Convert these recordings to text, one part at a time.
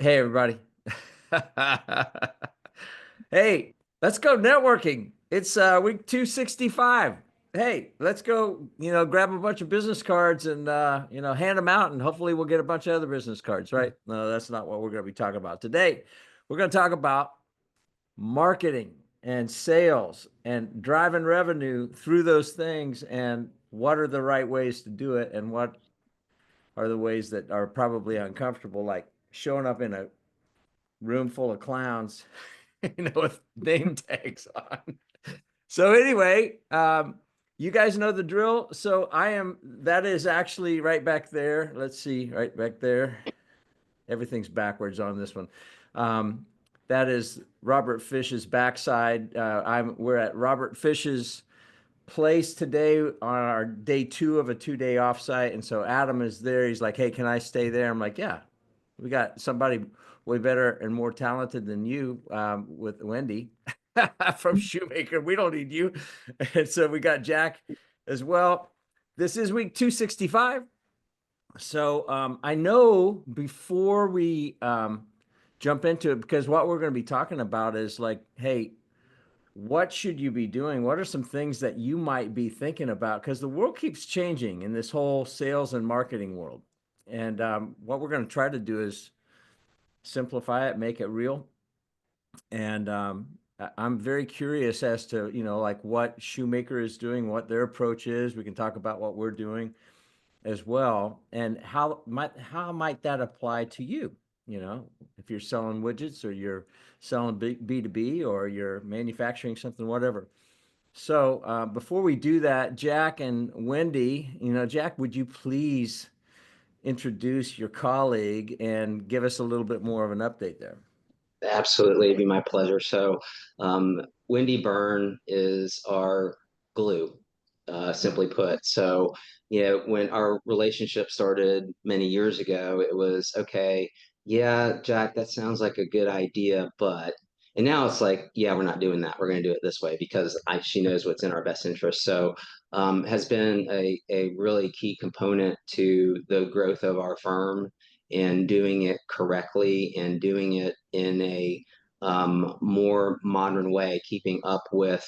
Hey, everybody. Hey, let's go networking. It's week 265. Hey, let's go, grab a bunch of business cards and hand them out, and hopefully we'll get a bunch of other business cards, right? No, that's not what we're going to be talking about today. We're going to talk about marketing and sales and driving revenue through those things, and what are the right ways to do it, and what are the ways that are probably uncomfortable, like showing up in a room full of clowns, with name tags on. So anyway, you guys know the drill. So that is actually right back there. Let's see, right back there. Everything's backwards on this one. That is Robert Fish's backside. We're at Robert Fish's place today on our day 2 of a 2-day offsite. And so Adam is there. He's like, hey, can I stay there? I'm like, yeah, we got somebody way better and more talented than you, with Wendy from Shumaker. We don't need you. And so we got Jack as well. This is week 265. So I know before we jump into it, because what we're going to be talking about is like, hey, what should you be doing? What are some things that you might be thinking about? Because the world keeps changing in this whole sales and marketing world. And what we're going to try to do is simplify it, make it real. And I'm very curious as to, like what Shumaker is doing, what their approach is. We can talk about what we're doing as well. And how might that apply to you? If you're selling widgets, or you're selling B2B, or you're manufacturing something, whatever. So before we do that, Jack and Wendy, Jack, would you please introduce your colleague and give us a little bit more of an update there? Absolutely, it'd be my pleasure. Wendy Byrne is our glue, simply put. When our relationship started many years ago, it was okay. Yeah, Jack, that sounds like a good idea, and now it's like, yeah, we're not doing that. We're going to do it this way because she knows what's in our best interest. Has been a really key component to the growth of our firm, and doing it correctly and doing it in a more modern way, keeping up with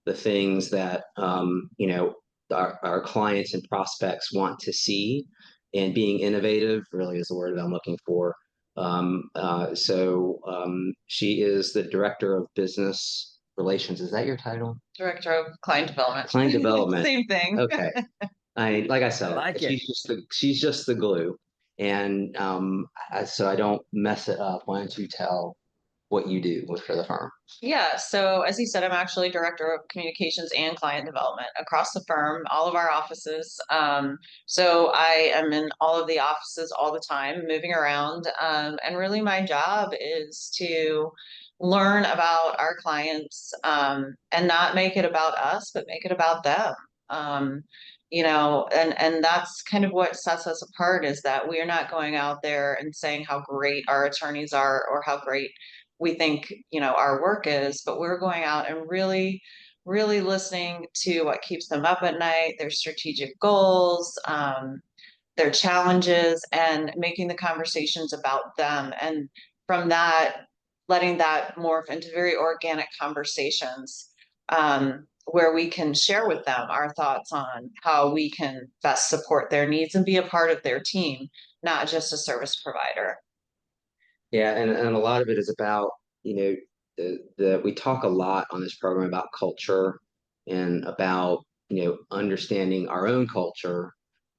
the things that our clients and prospects want to see, and being innovative really is the word that I'm looking for. She is the director of business relations. Is that your title? Director of client development. Client development. Same thing. Okay. Like I I said, like it. she's just the glue, and so I don't mess it up. Why don't you tell what you do for the firm? Yeah, so as he said, I'm actually director of communications and client development across the firm, all of our offices. So I am in all of the offices all the time, moving around. And really my job is to learn about our clients, and not make it about us, but make it about them. And that's kind of what sets us apart, is that we are not going out there and saying how great our attorneys are or how great we think, our work is, but we're going out and really, really listening to what keeps them up at night, their strategic goals, their challenges, and making the conversations about them. And from that, letting that morph into very organic conversations, where we can share with them our thoughts on how we can best support their needs and be a part of their team, not just a service provider. Yeah, and a lot of it is about, you know, we talk a lot on this program about culture, and about, understanding our own culture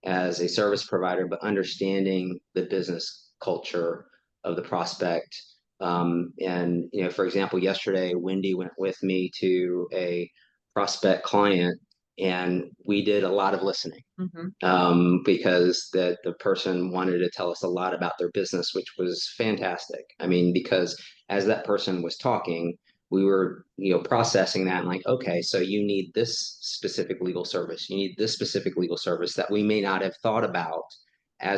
as a service provider, but understanding the business culture of the prospect. For example, yesterday, Wendy went with me to a prospect client, and we did a lot of listening, Mm-hmm. because the person wanted to tell us a lot about their business, which was fantastic. I mean, because as that person was talking, we were, processing that, and like, okay, so you need this specific legal service, you need this specific legal service that we may not have thought about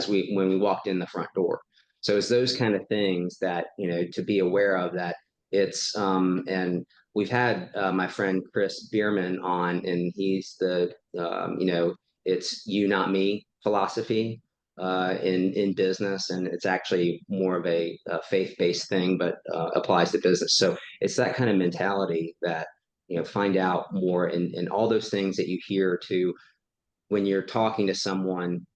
when we walked in the front door. So it's those kind of things that, to be aware of, that and we've had my friend Chris Bierman on, and he's the, it's you, not me philosophy. in business, and it's actually more of a faith-based thing, but applies to business. So it's that kind of mentality that, find out more, and all those things that you hear to when you're talking to someone,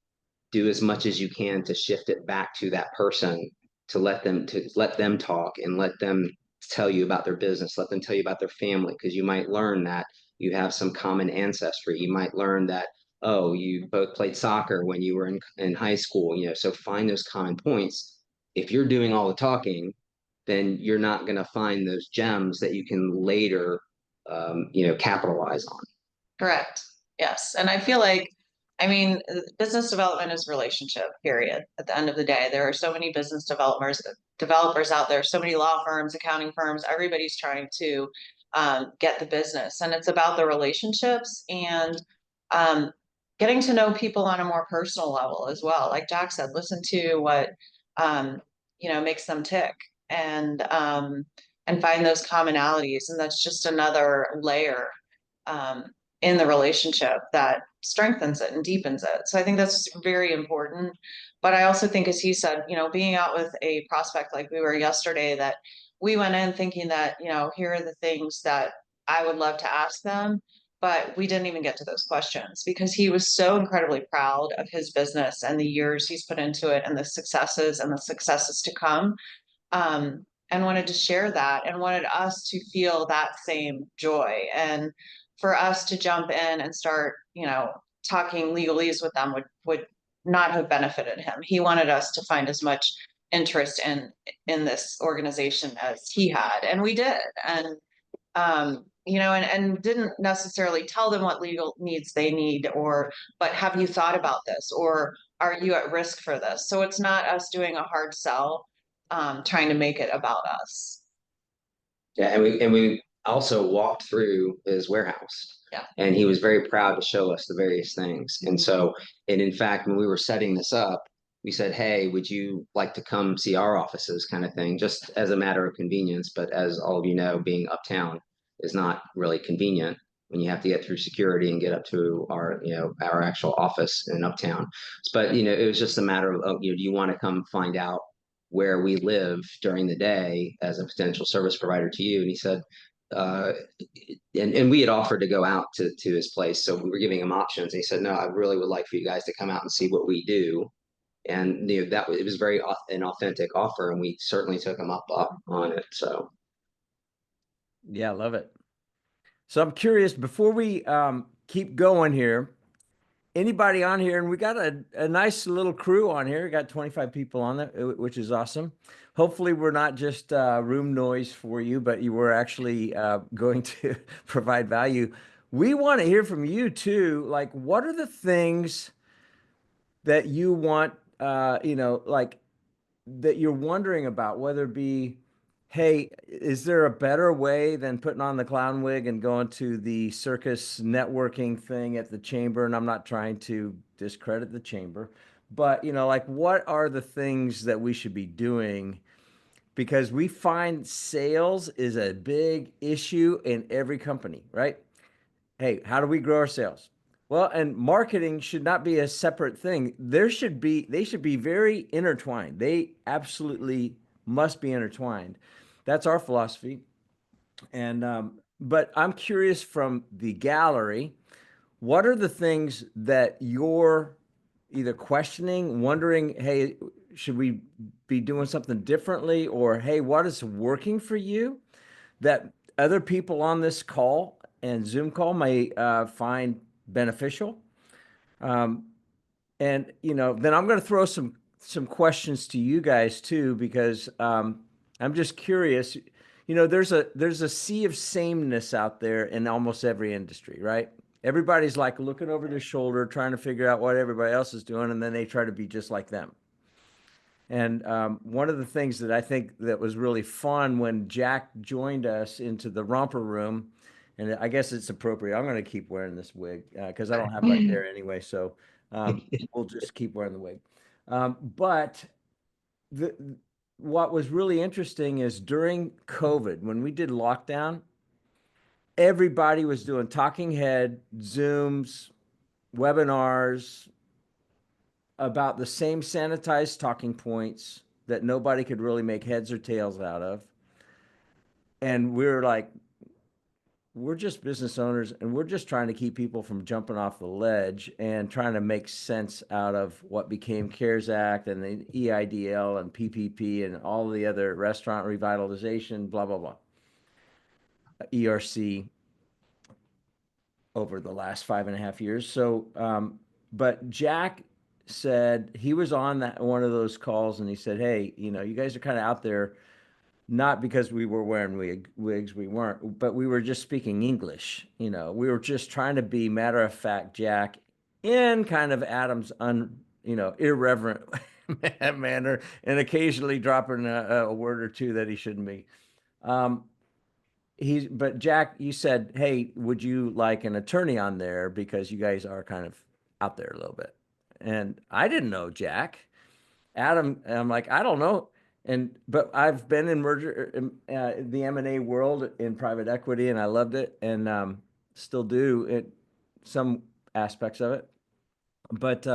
do as much as you can to shift it back to that person, to let them talk and let them tell you about their business, let them tell you about their family, because you might learn that you have some common ancestry. You might learn that, oh, you both played soccer when you were in high school, so find those common points. If you're doing all the talking, then you're not going to find those gems that you can later capitalize on. Correct. Yes. And I feel like, I mean, business development is relationship, period. At the end of the day, there are so many business developers out there, so many law firms, accounting firms, everybody's trying to get the business. And it's about the relationships and um, getting to know people on a more personal level as well. Like Jack said, listen to what, um, makes them tick and find those commonalities. And that's just another layer. Um, in the relationship that strengthens it and deepens it. So I think that's very important. But I also think, as he said, being out with a prospect like we were yesterday, that we went in thinking that, here are the things that I would love to ask them. But we didn't even get to those questions because he was so incredibly proud of his business and the years he's put into it and the successes to come. And wanted to share that and wanted us to feel that same joy. And for us to jump in and start, talking legalese with them would not have benefited him. He wanted us to find as much interest in this organization as he had, and we did. And and didn't necessarily tell them what legal needs they need, but have you thought about this, or are you at risk for this? So it's not us doing a hard sell, trying to make it about us. Yeah, and we also walked through his warehouse. Yeah. And he was very proud to show us the various things. And so, and in fact, when we were setting this up, we said, hey, would you like to come see our offices, kind of thing, just as a matter of convenience. But as all of you know, being uptown is not really convenient when you have to get through security and get up to our actual office in uptown. But, it was just a matter of, do you want to come find out where we live during the day as a potential service provider to you? And he said, uh, and we had offered to go out to his place, so we were giving him options. And he said, no, I really would like for you guys to come out and see what we do. And it was very an authentic offer, and we certainly took him up on it. So yeah, love it. So I'm curious, before we keep going here, anybody on here, and we got a nice little crew on here. We got 25 people on there, which is awesome. Hopefully we're not just room noise for you, but you were actually going to provide value. We want to hear from you too. Like, what are the things that you want, like that you're wondering about, whether it be, hey, is there a better way than putting on the clown wig and going to the circus networking thing at the chamber? And I'm not trying to discredit the chamber, but like, what are the things that we should be doing? Because we find sales is a big issue in every company, right? Hey, how do we grow our sales? Well, and marketing should not be a separate thing. They should be very intertwined. They absolutely must be intertwined. That's our philosophy. And but I'm curious, from the gallery, what are the things that you're either questioning, wondering, hey, should we be doing something differently? Or, hey, what is working for you that other people on this call and Zoom call may find beneficial? And then I'm going to throw some questions to you guys too, because I'm just curious. There's a sea of sameness out there in almost every industry, right? Everybody's like looking over their shoulder, trying to figure out what everybody else is doing, and then they try to be just like them. And one of the things that I think that was really fun when Jack joined us into the romper room, and I guess it's appropriate, I'm going to keep wearing this wig because I don't have much hair anyway, so we'll just keep wearing the wig. But what was really interesting is during COVID, when we did lockdown, everybody was doing talking head, Zooms, webinars, about the same sanitized talking points that nobody could really make heads or tails out of. And we're like, we're just business owners and we're just trying to keep people from jumping off the ledge and trying to make sense out of what became CARES Act and the EIDL and PPP and all the other restaurant revitalization, blah, blah, blah, ERC over the last 5.5 years. So, but Jack said he was on that one of those calls and he said, hey, you know, you guys are kind of out there, not because we were wearing wigs, we weren't, but we were just speaking English. You know, we were just trying to be matter of fact, Jack, in kind of Adam's irreverent manner, and occasionally dropping a word or two that he shouldn't be. But Jack, you said, hey, would you like an attorney on there because you guys are kind of out there a little bit? And I didn't know Jack. Adam, I'm like, I don't know. But I've been in the M&A world in private equity, and I loved it, and still do it, some aspects of it. But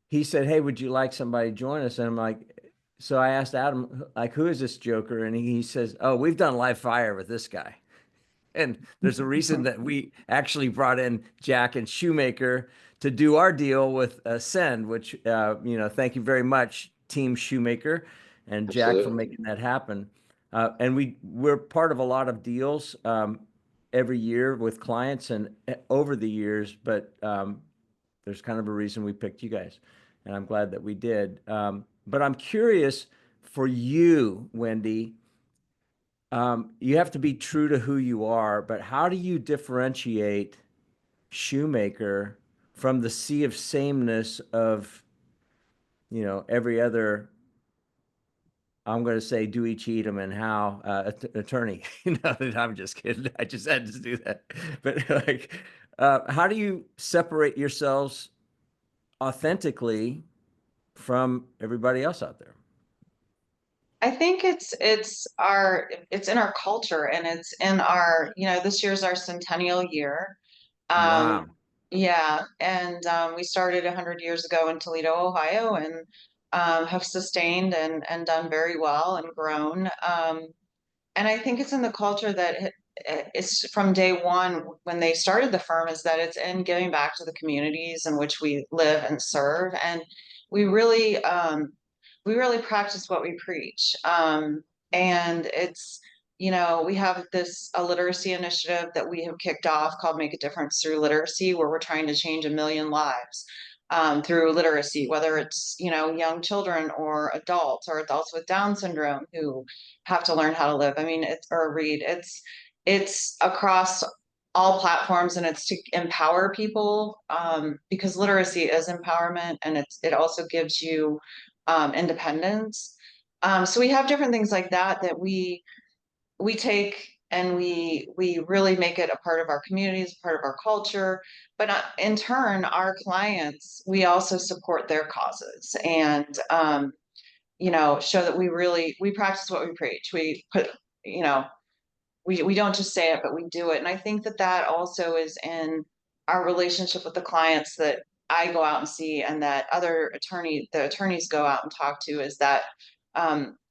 he said, hey, would you like somebody to join us? And I'm like, so I asked Adam, like, who is this joker? And he says, oh, we've done live fire with this guy. And there's a reason that we actually brought in Jack and Shumaker to do our deal with Send, which, thank you very much, Team Shumaker and Jack, for Absolutely. making that happen. And we're part of a lot of deals every year with clients and over the years, but there's kind of a reason we picked you guys. And I'm glad that we did. But I'm curious for you, Wendy. You have to be true to who you are, but how do you differentiate Shumaker from the sea of sameness of, every other, I'm going to say Dewey Cheatham and Howe attorney? I'm just kidding. I just had to do that. But like, how do you separate yourselves authentically from everybody else out there? I think it's in our culture, and it's in our, this year's our centennial year. Um, Wow. yeah, and we started 100 years ago in Toledo, Ohio, and have sustained and done very well and grown. And I think it's in the culture that it's from day one when they started the firm, is that it's in giving back to the communities in which we live and serve. And we really, we really practice what we preach. And it's, we have a literacy initiative that we have kicked off called Make a Difference Through Literacy, where we're trying to change 1 million lives through literacy, whether it's, young children or adults with Down syndrome who have to learn how to live. I mean, or read. It's across all platforms, and it's to empower people, because literacy is empowerment, and it also gives you independence. So we have different things like that that we take, and we really make it a part of our communities, part of our culture. But in turn, our clients, we also support their causes, and show that we practice what we preach. We put, you know, we don't just say it, but we do it. And I think that also is in our relationship with the clients that I go out and see, and that the attorneys go out and talk to, is that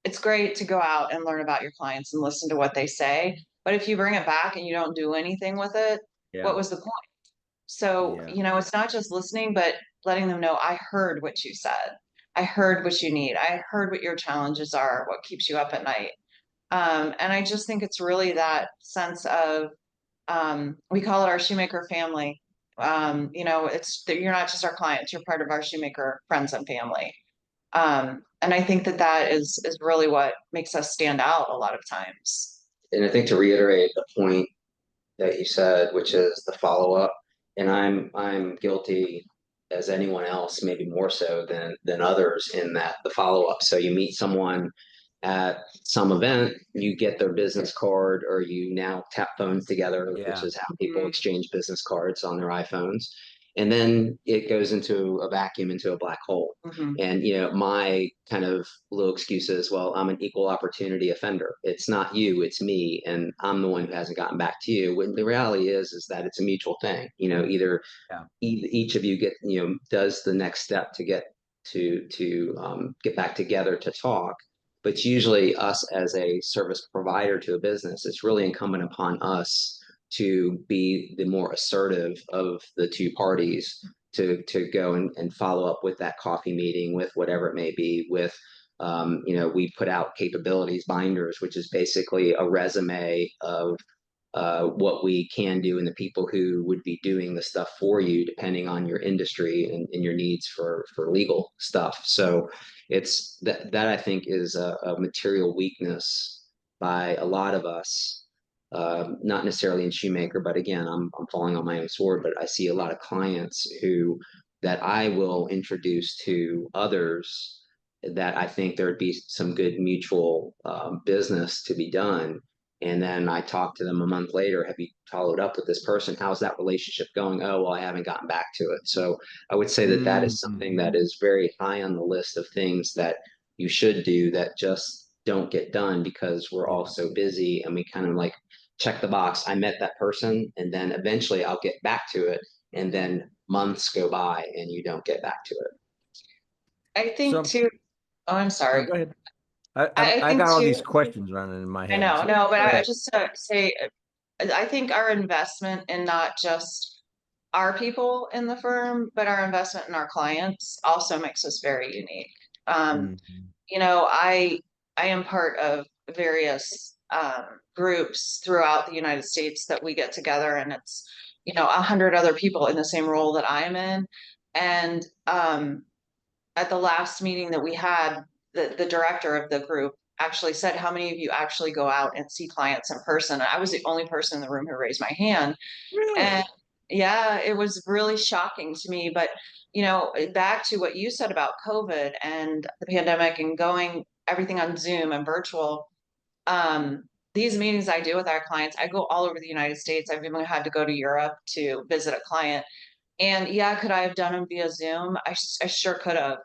it's great to go out and learn about your clients and listen to what they say. But if you bring it back and you don't do anything with it, Yeah. what was the point? So, Yeah. it's not just listening, but letting them know, I heard what you said. I heard what you need. I heard what your challenges are, what keeps you up at night. And I just think it's really that sense of, we call it our Shumaker family. It's that you're not just our clients, you're part of our Shumaker friends and family. And I think that is really what makes us stand out a lot of times. And I think to reiterate the point that you said, which is the follow-up, and I'm guilty as anyone else, maybe more so than others, in that the follow-up. So you meet someone at some event, you get their business card, or you now tap phones together, which Yeah. is how people exchange business cards on their iPhones. And then it goes into a vacuum, into a black hole. Mm-hmm. And my kind of little excuse is, well, I'm an equal opportunity offender. It's not you, it's me, and I'm the one who hasn't gotten back to you. When the reality is that it's a mutual thing. Either Yeah. each of you does the next step to get to get back together to talk. But usually, us as a service provider to a business, it's really incumbent upon us to be the more assertive of the two parties to go and follow up with that coffee meeting, with whatever it may be, with we put out capabilities binders, which is basically a resume of what we can do and the people who would be doing the stuff for you, depending on your industry and your needs for legal stuff. So it's that I think is a material weakness by a lot of us. Not necessarily in Shoemaker, but again, I'm falling on my own sword. But I see a lot of clients who that I will introduce to others that I think there'd be some good mutual business to be done. And then I talk to them a month later. Have you followed up with this person? How's that relationship going? Oh, well, I haven't gotten back to it. So I would say that that is something that is very high on the list of things that you should do that just don't get done because we're all so busy and we kind of like check the box. I met that person, and then eventually I'll get back to it. And then months go by and you don't get back to it. I think too. Oh, I'm No, sorry. go ahead. I I think got all too. these questions running in my I head. know, So no, but go I ahead. just to say, I think our investment in not just our people in the firm, but our investment in our clients also makes us very unique. Um, Mhm. I am part of various groups throughout the United States that we get together, and it's 100 other people in the same role that I'm in. And at the last meeting that we had, the director of the group actually said, "How many of you actually go out and see clients in person?" And I was the only person in the room who raised my hand. And Really? yeah, it was really shocking to me. But, back to what you said about COVID and the pandemic and going everything on Zoom and virtual, um, these meetings I do with our clients, I go all over the United States. I've even had to go to Europe to visit a client. And yeah, could I have done them via Zoom? I sure could have.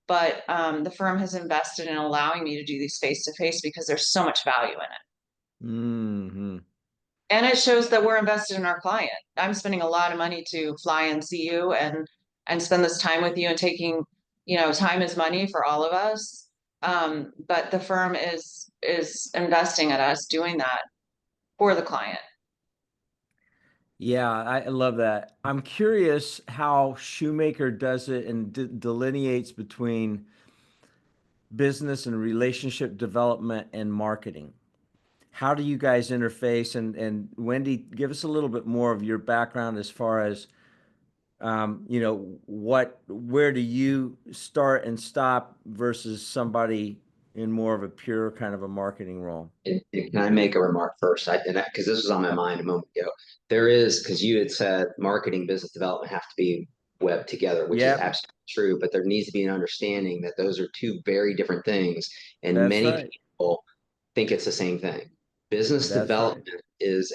But the firm has invested in allowing me to do these face to face because there's so much value in it. Hmm. And it shows that we're invested in our client. I'm spending a lot of money to fly and see you and spend this time with you and taking, time is money for all of us. But the firm is investing at us doing that for the client. Yeah, I love that. I'm curious how Shoemaker does it and delineates between business and relationship development and marketing. How do you guys interface? And Wendy, give us a little bit more of your background as far as where do you start and stop versus somebody in more of a pure kind of a marketing role? Can I make a remark first? Because this was on my Yep. mind a moment ago. There is, because you had said marketing, business development have to be webbed together, which is Yep, absolutely true. But there needs to be an understanding that those are two very different things, and that's many right. people think it's the same thing. Business That's right. development is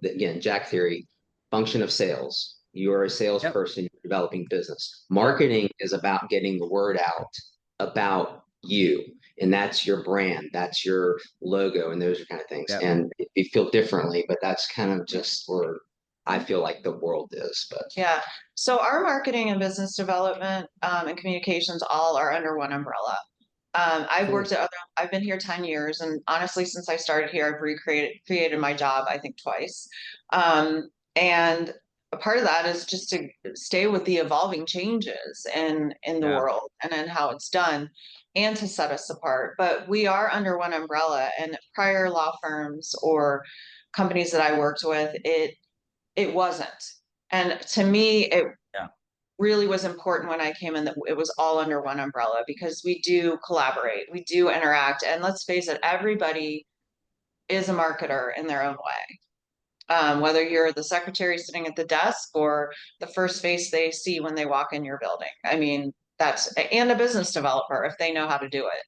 again, Jack theory, function of sales. You are a Yep. salesperson, you're developing business. Yep. Marketing is about getting the word out about you, and that's your brand, that's your logo, and those are kind of things. Yep. And you feel differently, but that's kind of just where I feel like the world is. But Yeah. So our marketing and business development and communications all are under one umbrella. I've Cool. worked at I've been here 10 years, and honestly, since I started here, I've created my job, I think twice. And a part of that is just to stay with the evolving changes in the Yeah. world and in how it's done and to set us apart. But we are under one umbrella, and prior law firms or companies that I worked with, it wasn't. And to me, it Yeah. really was important when I came in that it was all under one umbrella because we do collaborate, we do interact, and let's face it, everybody is a marketer in their own way. Whether you're the secretary sitting at the desk or the first face they see when they walk in your building. I mean, and a business developer if they know how to do it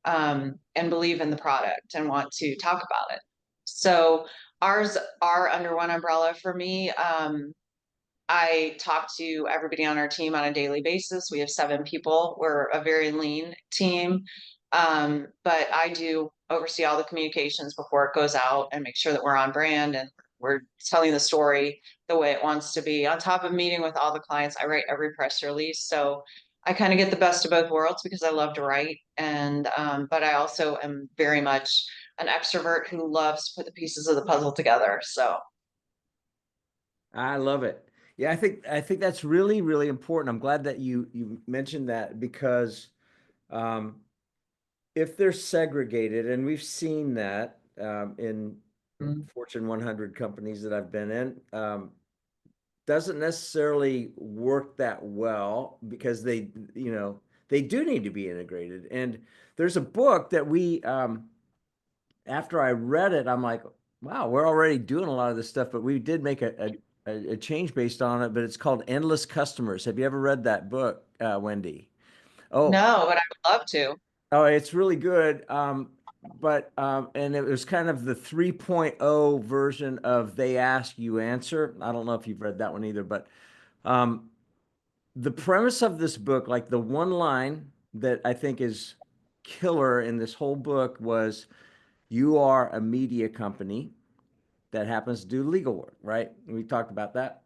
and believe in the product and want to talk about it. So ours are under one umbrella. For me, I talk to everybody on our team on a daily basis. We have 7 people. We're a very lean team. But I do oversee all the communications before it goes out and make sure that we're on brand and we're telling the story the way it wants to be. On top of meeting with all the clients, I write every press release. So I kind of get the best of both worlds because I love to write, and but I also am very much an extrovert who loves to put the pieces of the puzzle together. So I love it. Yeah, I think that's really, really important. I'm glad that you mentioned that because um, if they're segregated, and we've seen that in Fortune 100 companies that I've been in, doesn't necessarily work that well because they do need to be integrated. And there's a book that after I read it, I'm like, wow, we're already doing a lot of this stuff, but we did make a change based on it. But it's called Endless Customers. Have you ever read that book, Wendy? Oh, no, but I would love to. oh, it's really good. And it was kind of the 3.0 version of They Ask You Answer. I don't know if you've read that one either, but um, the premise of this book, like the one line that I think is killer in this whole book was you are a media company that happens to do legal work, right? We talked about that.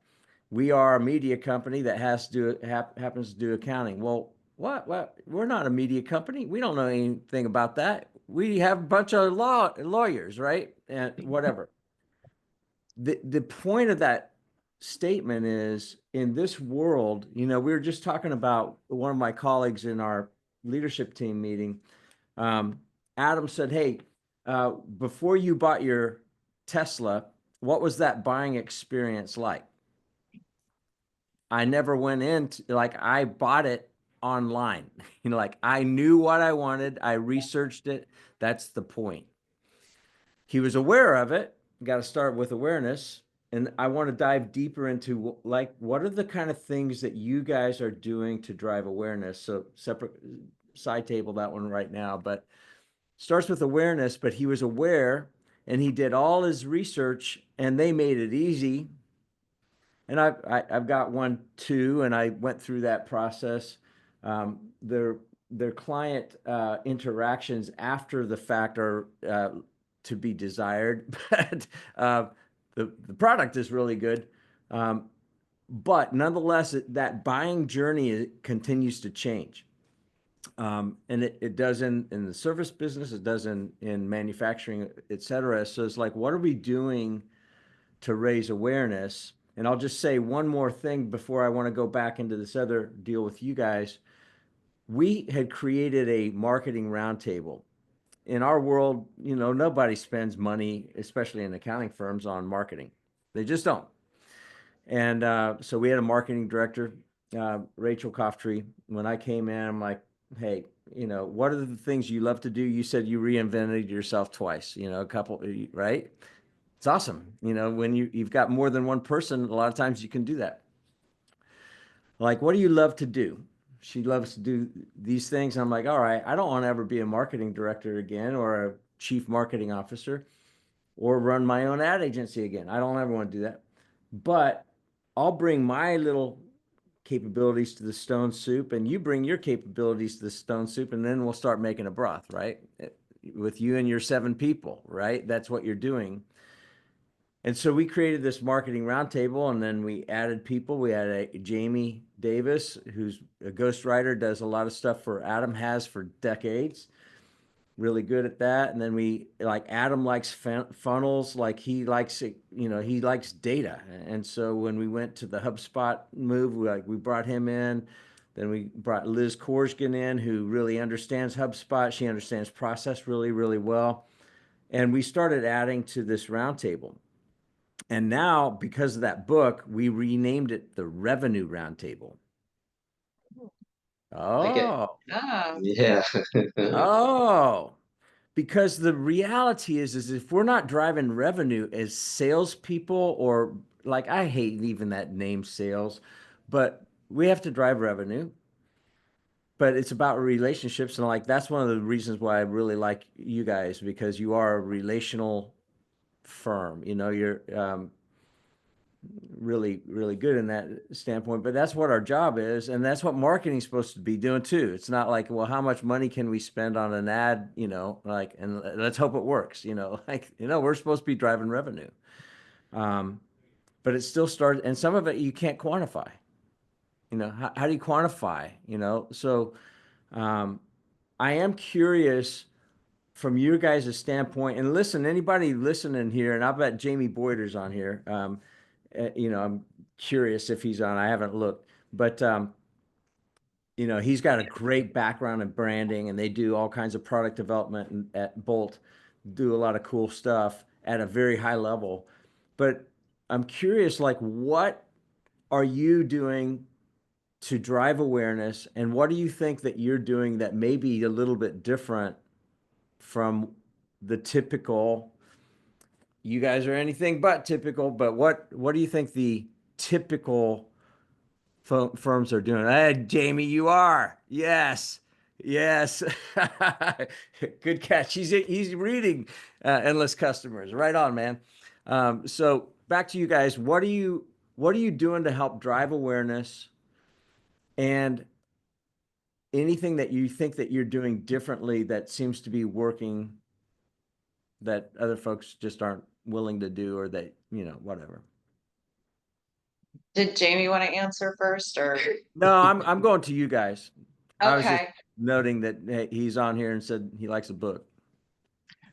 We are a media company that happens to do accounting. Well, what? We're not a media company. We don't know anything about that. We have a bunch of lawyers, right? And whatever. The point of that statement is in this world, we were just talking about one of my colleagues in our leadership team meeting. Um, Adam said, "Hey, before you bought your Tesla, what was that buying experience like?" I never went like I bought it online. Like I knew what I wanted. I researched it. That's the point. He was aware of it. Got to start with awareness. And I want to dive deeper into like what are the kind of things that you guys are doing to drive awareness. So separate side table that one right now, but starts with awareness, but he was aware and he did all his research and they made it easy. And I've got one too, and I went through that process. Their client interactions after the fact are to be desired, but the product is really good. But nonetheless, that buying journey continues to change. And it does in the service business, it does in manufacturing, et cetera. So it's like, what are we doing to raise awareness? And I'll just say one more thing before I want to go back into this other deal with you guys. We had created a marketing roundtable. In our world, nobody spends money, especially in accounting firms, on marketing. They just don't. And so we had a marketing director, Rachel Cofftree. When I came in, I'm like, hey, what are the things you love to do? You said you reinvented yourself twice, a couple, right? It's awesome. When you've got more than one person, a lot of times you can do that. Like, what do you love to do? She loves to do these things. And I'm like, all right, I don't want to ever be a marketing director again or a chief marketing officer or run my own ad agency again. I don't ever want to do that. But I'll bring my little capabilities to the stone soup and you bring your capabilities to the stone soup and then we'll start making a broth, right? With you and your 7 people, right? That's what you're doing. And so we created this marketing roundtable and then we added people. We had a Jamie Davis, who's a ghostwriter, does a lot of stuff for Adam, has for decades, really good at that. And then we like Adam likes funnels, like he likes it, he likes data. And so when we went to the HubSpot move, we brought him in. Then we brought Liz Korsgen in, who really understands HubSpot. She understands process really, really well. And we started adding to this roundtable. And now, because of that book, we renamed it the Revenue Roundtable. Like it. Oh, Ah, Yeah. oh, because the reality is if we're not driving revenue as salespeople, or like I hate even that name sales, but we have to drive revenue. But it's about relationships, and like that's one of the reasons why I really like you guys because you are a relational firm. You're really, really good in that standpoint. But that's what our job is, and that's what marketing's supposed to be doing too. It's not like, well, how much money can we spend on an ad, like, and let's hope it works, like, we're supposed to be driving revenue. But it still starts, and some of it you can't quantify. how do you quantify, So I am curious from you guys' standpoint, and listen, anybody listening here, and I bet Jamie Boyder's on here. I'm curious if he's on. I haven't looked, but he's got a great background in branding, and they do all kinds of product development at Bolt, do a lot of cool stuff at a very high level. But I'm curious, like, what are you doing to drive awareness, and what do you think that you're doing that may be a little bit different from the typical? You guys are anything but typical, but what do you think the typical firms are doing? Hey, Jamie, you are. Yes. Yes. Good catch. He's reading Endless Customers. Right on, man. So back to you guys. What are you doing to help drive awareness, and anything that you think that you're doing differently that seems to be working that other folks just aren't willing to do, or that, whatever. Did Jamie want to answer first or? No, I'm going to you guys. I was just Okay. noting that, hey, he's on here and said he likes a book.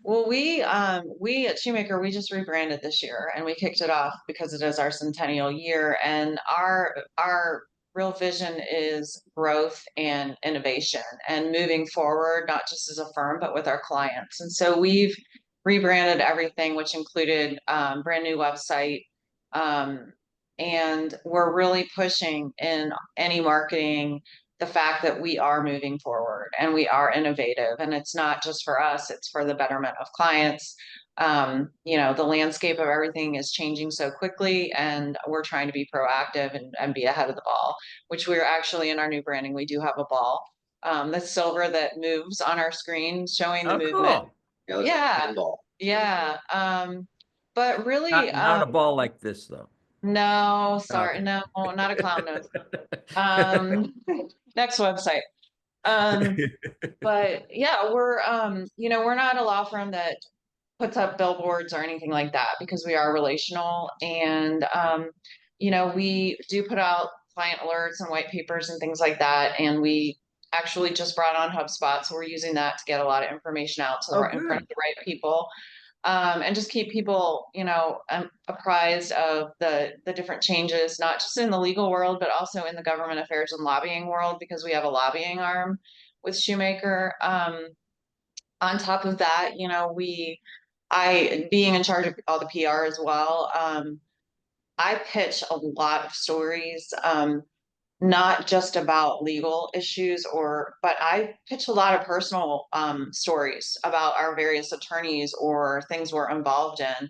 Well, we at Shoemaker, we just rebranded this year and we kicked it off because it is our centennial year. And our real vision is growth and innovation and moving forward, not just as a firm, but with our clients. And so we've rebranded everything, which included brand new website. Um, and we're really pushing in any marketing the fact that we are moving forward and we are innovative, and it's not just for us, it's for the betterment of clients. The landscape of everything is changing so quickly, and we're trying to be proactive and be ahead of the ball, which we're actually in our new branding. We do have a ball that's silver that moves on our screen showing the Oh, movement. cool. Yeah, let's Yeah. pinball. Yeah. But really, Not a ball like this though. no, sorry, Okay. no, not a clown nose. Um, Next website. Um, but yeah, we're not a law firm that puts up billboards or anything like that because we are relational. And, we do put out client alerts and white papers and things like that. And we actually just brought on HubSpot. So we're using that to get a lot of information out to Oh, in front of good. the right people. And just keep people, apprised of the different changes, not just in the legal world, but also in the government affairs and lobbying world, because we have a lobbying arm with Shoemaker. On top of that, I being in charge of all the PR as well. I pitch a lot of stories. Not just about legal issues but I pitch a lot of personal stories about our various attorneys or things we're involved in,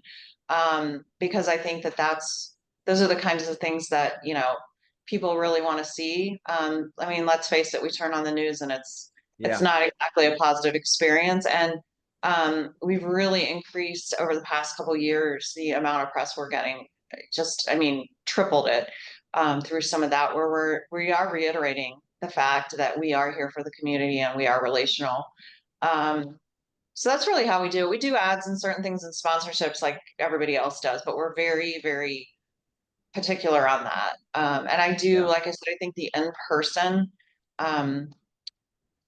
because I think those are the kinds of things that people really want to see. I mean, let's face it, we turn on the news and it's Yeah. not exactly a positive experience, and we've really increased over the past couple of years the amount of press we're getting. I mean, tripled it through some of that, where we are reiterating the fact that we are here for the community and we are relational. Um, so that's really how we do it. We do ads and certain things and sponsorships like everybody else does, but we're very, very particular on that. And I do, Yeah. like I said, I think the in-person um,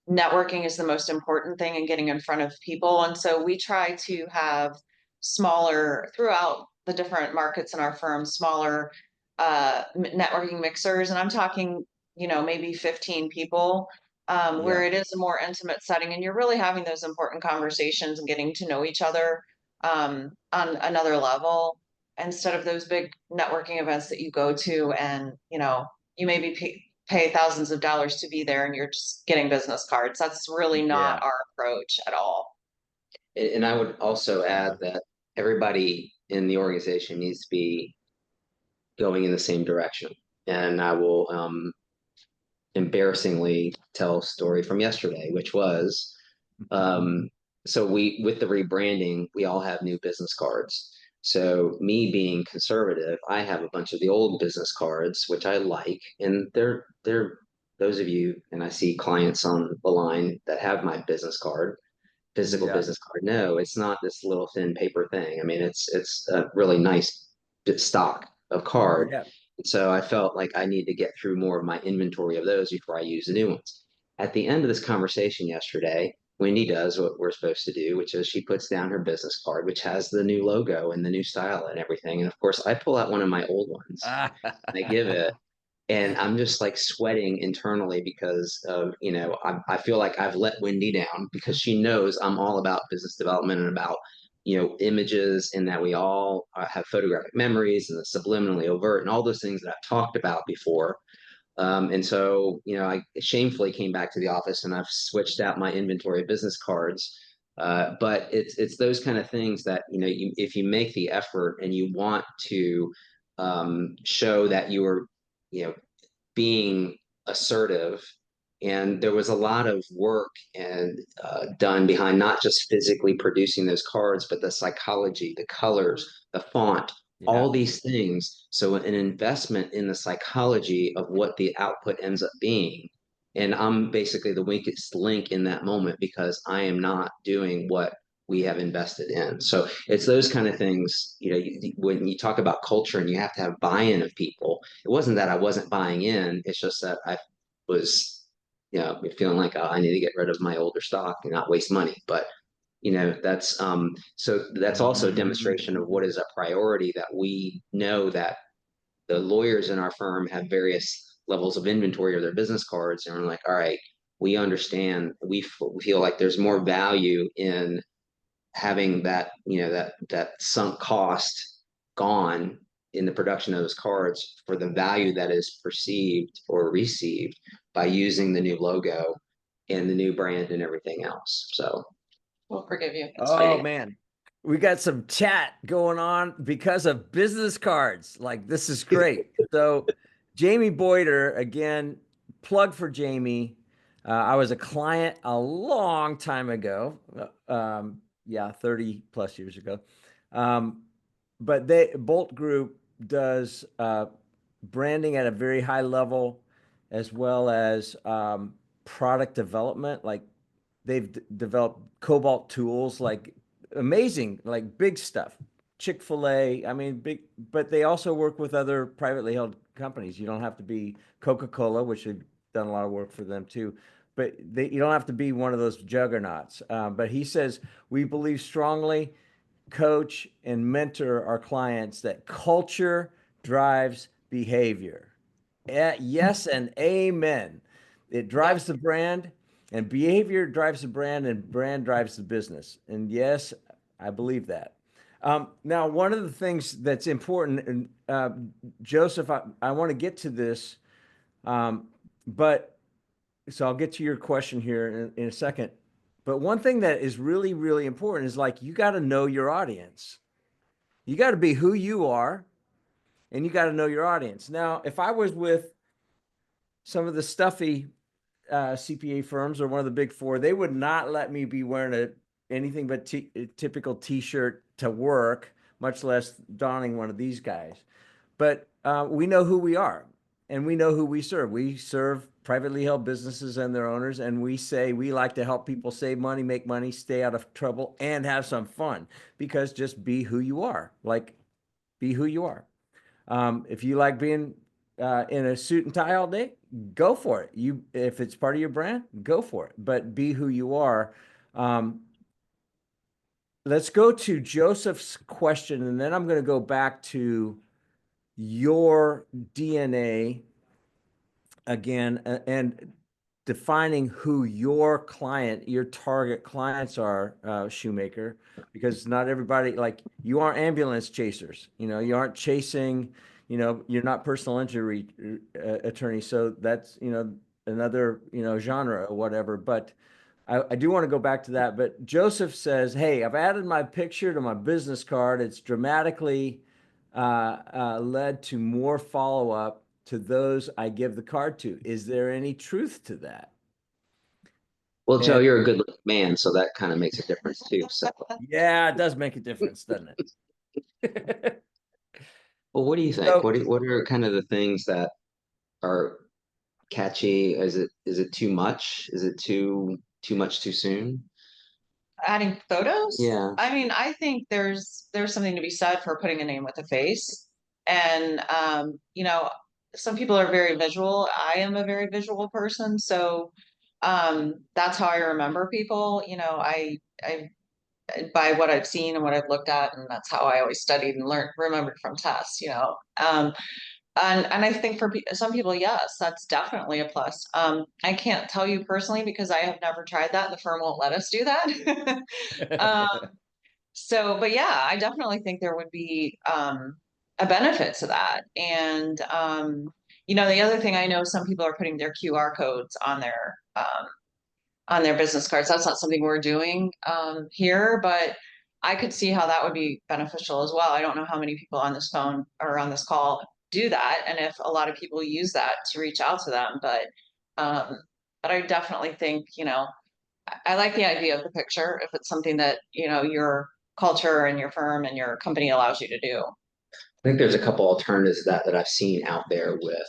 networking is the most important thing, and getting in front of people. And so we try to have smaller, throughout the different markets in our firm, smaller networking mixers. And I'm talking, maybe 15 people, where Yeah. it is a more intimate setting and you're really having those important conversations and getting to know each other on another level, instead of those big networking events that you go to and, you maybe pay thousands of dollars to be there and you're just getting business cards. That's really Yeah. not our approach at all. And I would also add that everybody in the organization needs to be going in the same direction. And I will embarrassingly tell a story from yesterday, which was um, so with the rebranding, we all have new business cards. So me being conservative, I have a bunch of the old business cards, which I like, and they're those of you, and I see clients on the line that have my business card, physical Yeah. business card. No, it's not this little thin paper thing. I mean, it's a really nice stock of card. Yeah. So I felt like I need to get through more of my inventory of those before I use the new ones. At the end of this conversation yesterday, Wendy does what we're supposed to do, which is she puts down her business card, which has the new logo and the new style and everything. And of course, I pull out one of my old ones. I give it, and I'm just like sweating internally because of, I feel like I've let Wendy down because she knows I'm all about business development and about, images, and that we all have photographic memories and the subliminally overt and all those things that I've talked about before. And so, I shamefully came back to the office and I've switched out my inventory of business cards. But it's those kind of things that, if you make the effort and you want to show that you are, you know, being assertive. And there was a lot of work and done behind not just physically producing those cards, but the psychology, the colors, the font, Yeah. all these things. So an investment in the psychology of what the output ends up being. And I'm basically the weakest link in that moment because I am not doing what we have invested in. So it's those kind of things, when you talk about culture and you have to have buy-in of people, it wasn't that I wasn't buying in. It's just that I was, feeling like, oh, I need to get rid of my older stock and not waste money. But that's so that's also a demonstration of what is a priority, that we know that the lawyers in our firm have various levels of inventory of their business cards, and we're like, all right, we understand. We feel like there's more value in having that, that sunk cost gone in the production of those cards for the value that is perceived or received by using the new logo and the new brand and everything else. So We'll forgive you. It's Oh fine. man, we got some chat going on because of business cards. Like this is great. So Jamie Boyder, again, plug for Jamie. I was a client a long time ago. Yeah, 30 plus years ago. But Bolt Group does branding at a very high level, as well as product development. Like they've developed Cobalt tools, like amazing, like big stuff. Chick-fil-A, I mean, big, but they also work with other privately held companies. You don't have to be Coca-Cola, which have done a lot of work for them too. But you don't have to be one of those juggernauts. But he says, we believe strongly, coach and mentor our clients, that culture drives behavior. Yes and amen. It drives the brand, and behavior drives the brand, and brand drives the business. And yes, I believe that. Now, one of the things that's important, and Joseph, I want to get to this, but so I'll get to your question here in a second. But one thing that is really, really important is, like, you got to know your audience. You got to be who you are, and you got to know your audience. Now, if I was with some of the stuffy CPA firms or one of the big four, they would not let me be wearing anything but a typical T-shirt to work, much less donning one of these guys. But we know who we are, and we know who we serve. We serve privately held businesses and their owners, and we say we like to help people save money, make money, stay out of trouble, and have some fun. Because just be who you are. Like, be who you are. If you like being in a suit and tie all day, go for it. If it's part of your brand, go for it. But be who you are. Let's go to Joseph's question, and then I'm going to go back to your DNA again, and defining who your target clients are, Shumaker, because not everybody, like, you aren't ambulance chasers. You aren't chasing, you're not personal injury attorney. So that's, another, genre or whatever. But I do want to go back to that. But Joseph says, hey, I've added my picture to my business card. It's dramatically led to more follow-up to those I give the card to. Is there any truth to that? well, Joe, And you're a good looking man, so that kind of makes a difference too. So yeah, it does make a difference, doesn't it? well, what do you think? So What are kind of the things that are catchy? Is it too much? Is it too much too soon? Adding photos? Yeah. I mean, I think there's something to be said for putting a name with a face. And, you know, some people are very visual. I am a very visual person. So, that's how I remember people. You know, I, by what I've seen and what I've looked at, and that's how I always studied and learned, remembered from tests, you know. And I think for some people, yes, that's definitely a plus. I can't tell you personally because I have never tried that. The firm won't let us do that. Um, so, but yeah, I definitely think there would be a benefit to that. And you know, the other thing I know some people are putting their QR codes on their business cards. That's not something we're doing here, but I could see how that would be beneficial as well. I don't know how many people on this phone or on this call do that, and if a lot of people use that to reach out to them, um, but I definitely think, you know, I like the idea of the picture if it's something that, you know, your culture and your firm and your company allows you to do. I think there's a couple alternatives that I've seen out there with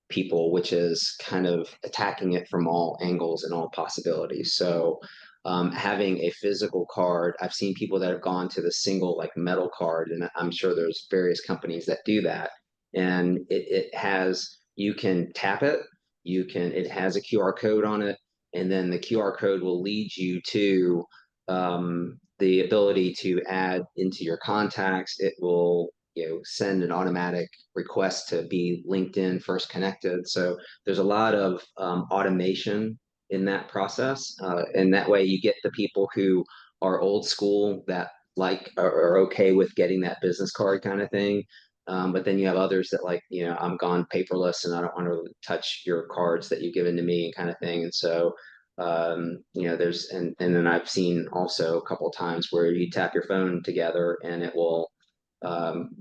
people, which is kind of attacking it from all angles and all possibilities. So having a physical card, I've seen people that have gone to the single like metal card, and I'm sure there's various companies that do that. And it has, you can tap it, it has a QR code on it, and then the QR code will lead you to the ability to add into your contacts. It will, you know, send an automatic request to be LinkedIn first connected. So there's a lot of automation in that process, and that way you get the people who are old school that like are okay with getting that business card kind of thing. But then you have others that like, you know, I'm gone paperless and I don't want to touch your cards that you've given to me kind of thing. And so you know, there's and then I've seen also a couple of times where you tap your phone together and it will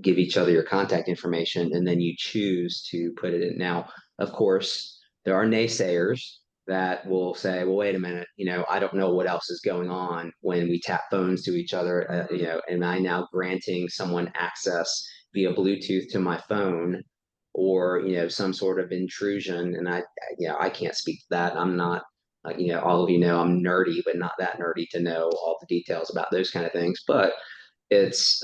give each other your contact information, and then you choose to put it in. Now, of course, there are naysayers that will say, well, wait a minute, you know, I don't know what else is going on when we tap phones to each other, you know, am I now granting someone access via Bluetooth to my phone, or, you know, some sort of intrusion? And you know, I can't speak to that. I'm not, you know, all of you know, I'm nerdy, but not that nerdy to know all the details about those kind of things. But it's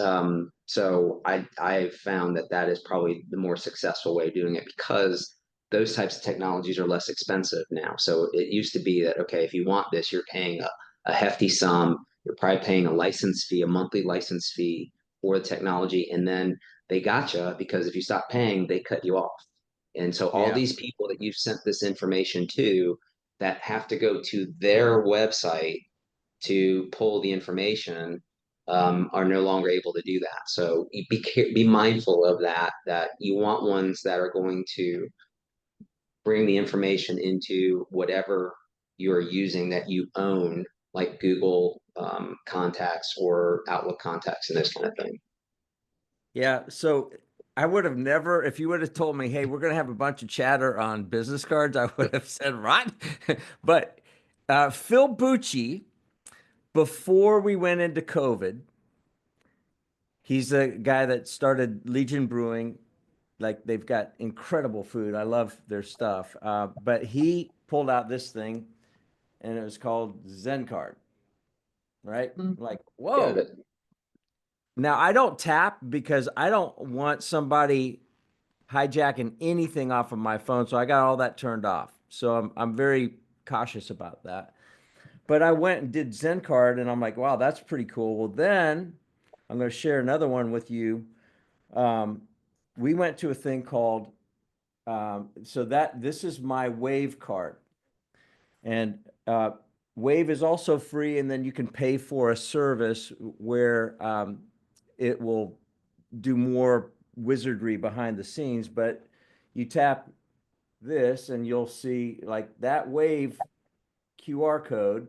so I've found that is probably the more successful way of doing it, because those types of technologies are less expensive now. So it used to be that, okay, if you want this, you're paying a hefty sum. You're probably paying a license fee, a monthly license fee for the technology, and then they gotcha because if you stop paying, they cut you off. And so all Yeah. these people that you've sent this information to that have to go to their website to pull the information are no longer able to do that. So be mindful of that, that you want ones that are going to bring the information into whatever you're using that you own, like Google contacts or Outlook contacts and this kind of thing. Yeah. So I would have never, if you would have told me, hey, we're going to have a bunch of chatter on business cards, I would have said, right. But Phil Bucci, before we went into COVID, he's the guy that started Legion Brewing. Like they've got incredible food. I love their stuff. But he pulled out this thing and it was called Zen Card, right? Like, Got whoa. it. Now I don't tap because I don't want somebody hijacking anything off of my phone. So I got all that turned off. So I'm very cautious about that. But I went and did Zen Card and I'm like, wow, that's pretty cool. Well, then I'm going to share another one with you. Um, we went to a thing called, so that this is my Wave card. And Wave is also free. And then you can pay for a service where it will do more wizardry behind the scenes. But you tap this and you'll see like that Wave QR code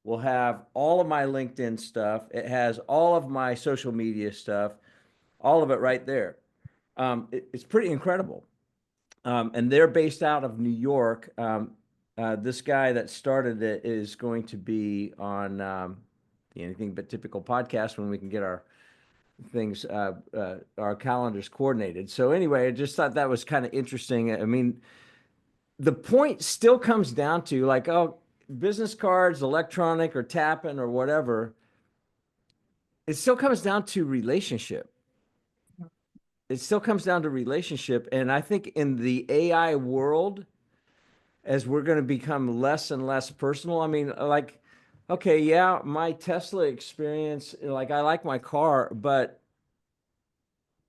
will have all of my LinkedIn stuff. It has all of my social media stuff, all of it right there. It's pretty incredible. And they're based out of New York. This guy that started it is going to be on the Anything But Typical podcast when we can get our things, our calendars coordinated. So anyway, I just thought that was kind of interesting. I mean, the point still comes down to like, oh, business cards, electronic or tapping or whatever. It still comes down to relationship. it still comes down to relationship. And I think in the AI world, as we're going to become less and less personal, I mean, like, okay, yeah, my Tesla experience, like I like my car, but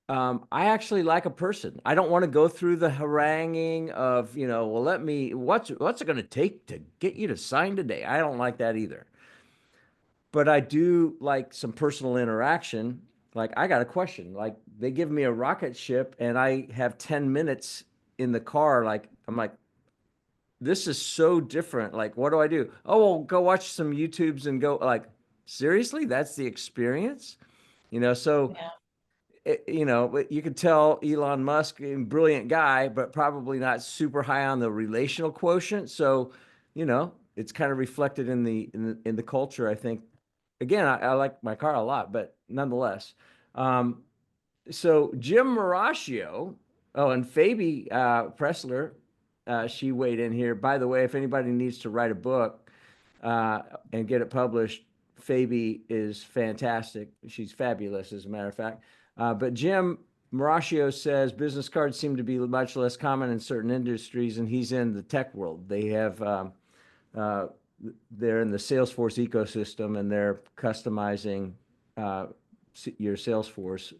I actually like a person. I don't want to go through the haranguing of, well, what's it going to take to get you to sign today? I don't like that either. But I do like some personal interaction. Like I got a question. Like they give me a rocket ship and I have 10 minutes in the car. Like I'm like, this is so different. Like, what do I do? Oh, well, go watch some YouTubes and go like, seriously, that's the experience? So Yeah. you could tell Elon Musk, a brilliant guy, but probably not super high on the relational quotient. So, it's kind of reflected in the culture, I think. Again, I like my car a lot, but nonetheless. So Jim Maracchio, oh, and Fabi Pressler, she weighed in here. By the way, if anybody needs to write a book and get it published, Fabi is fantastic. She's fabulous, as a matter of fact. But Jim Maracchio says business cards seem to be much less common in certain industries, and he's in the tech world. They have they're in the Salesforce ecosystem, and they're customizing your Salesforce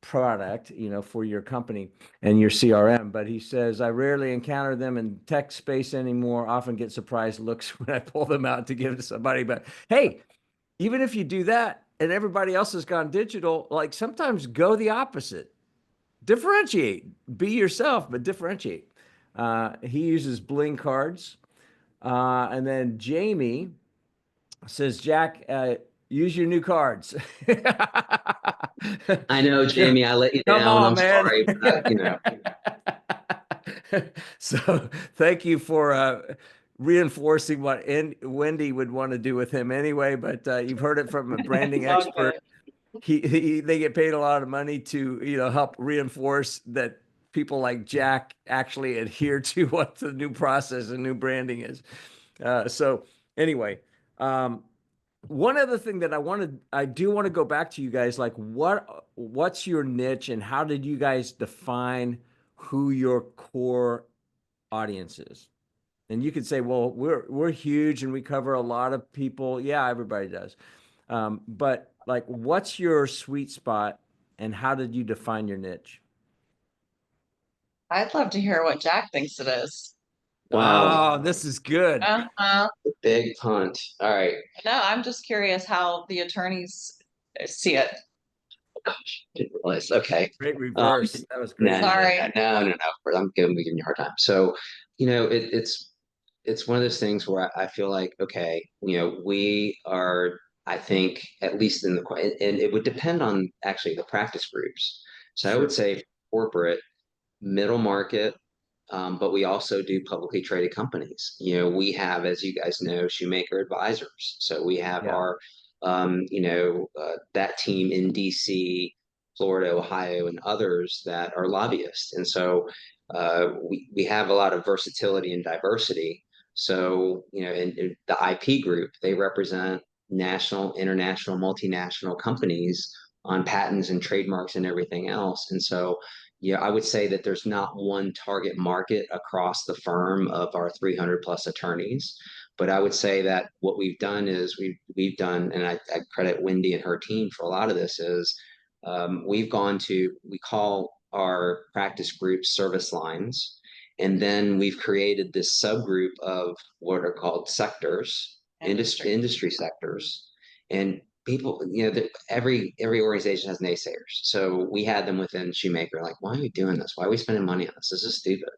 product, for your company and your CRM. But he says, I rarely encounter them in tech space anymore, often get surprised looks when I pull them out to give to somebody. But hey, even if you do that and everybody else has gone digital, like sometimes go the opposite. Differentiate, be yourself, but differentiate. He uses bling cards. And then Jamie says, Jack, use your new cards. I know, Jamie, I let you Come down. on, I'm man. sorry, but So thank you for reinforcing what Wendy would want to do with him anyway, but you've heard it from a branding expert. They get paid a lot of money to, help reinforce that people like Jack actually adhere to what the new process and new branding is. So anyway, one other thing that I do want to go back to you guys, like what's your niche and how did you guys define who your core audience is? And you could say, well, we're huge and we cover a lot of people. Yeah, everybody does. But like, what's your sweet spot and how did you define your niche? I'd love to hear what Jack thinks it is. wow, Oh, this is good. Uh-huh. big punt. All right. No, I'm just curious how the attorneys see it. Gosh, didn't realize. Okay. Great Um, reverse. That was no, great. no, no, Sorry. no. I'm giving you a hard time. So, it's one of those things where I feel like, okay, we are, I think, at least and it would depend on actually the practice groups. So I would Sure. say corporate, middle market, but we also do publicly traded companies. We have, as you guys know, Shumaker Advisors. So we have Yeah. our, that team in DC, Florida, Ohio, and others that are lobbyists. And so we have a lot of versatility and diversity. So, in the IP group, they represent national, international, multinational companies on patents and trademarks and everything else. And so, yeah, I would say that there's not one target market across the firm of our 300 plus attorneys. But I would say that what we've done is we've done, and I credit Wendy and her team for a lot of this, is we call our practice groups service lines. And then we've created this subgroup of what are called sectors, industry sectors. And people, every organization has naysayers. So we had them within Shoemaker, like, why are we doing this? Why are we spending money on this? This is stupid.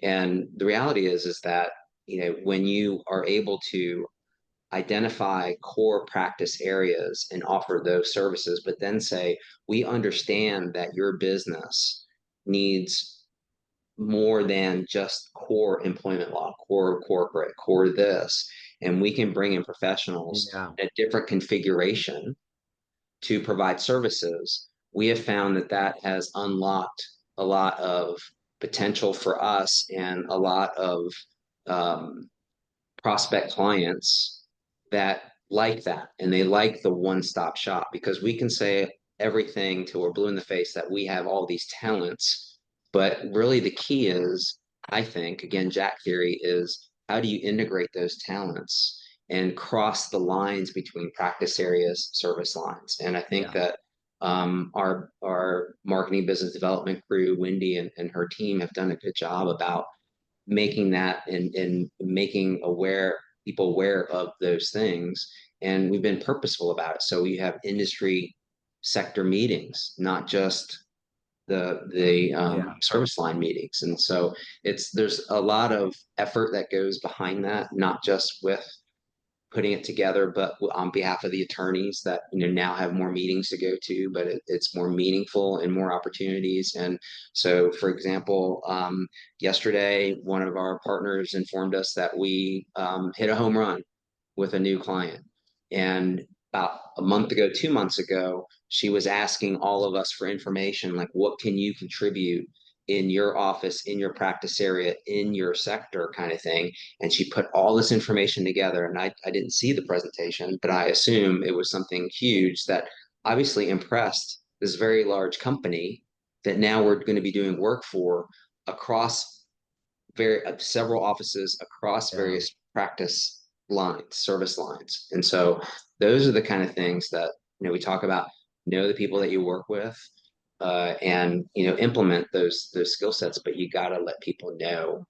And the reality is that, when you are able to identify core practice areas and offer those services, but then say, we understand that your business needs more than just core employment law, core corporate, core this, and we can bring in professionals Yeah. in a different configuration to provide services. We have found that has unlocked a lot of potential for us and a lot of um, prospect clients that like that, and they like the one-stop shop because we can say everything till we're blue in the face that we have all these talents. But really the key is, I think, again, Jack theory is, how do you integrate those talents and cross the lines between practice areas, service lines? And I think that our marketing business development crew, Wendy and her team, have done a good job about making that and making people aware of those things. And we've been purposeful about it. So we have industry sector meetings, not just the service line meetings. And so there's a lot of effort that goes behind that, not just with putting it together, but on behalf of the attorneys that now have more meetings to go to, but it's more meaningful and more opportunities. And so, for example, yesterday, one of our partners informed us that we hit a home run with a new client. And about a month ago, 2 months ago, she was asking all of us for information, like, what can you contribute in your office, in your practice area, in your sector, kind of thing. And she put all this information together. And I didn't see the presentation, but I assume it was something huge that obviously impressed this very large company that now we're going to be doing work for across several offices across various practice lines, service lines. And so those are the kind of things that we talk about. Know the people that you work with, and implement those skill sets, but you got to let people know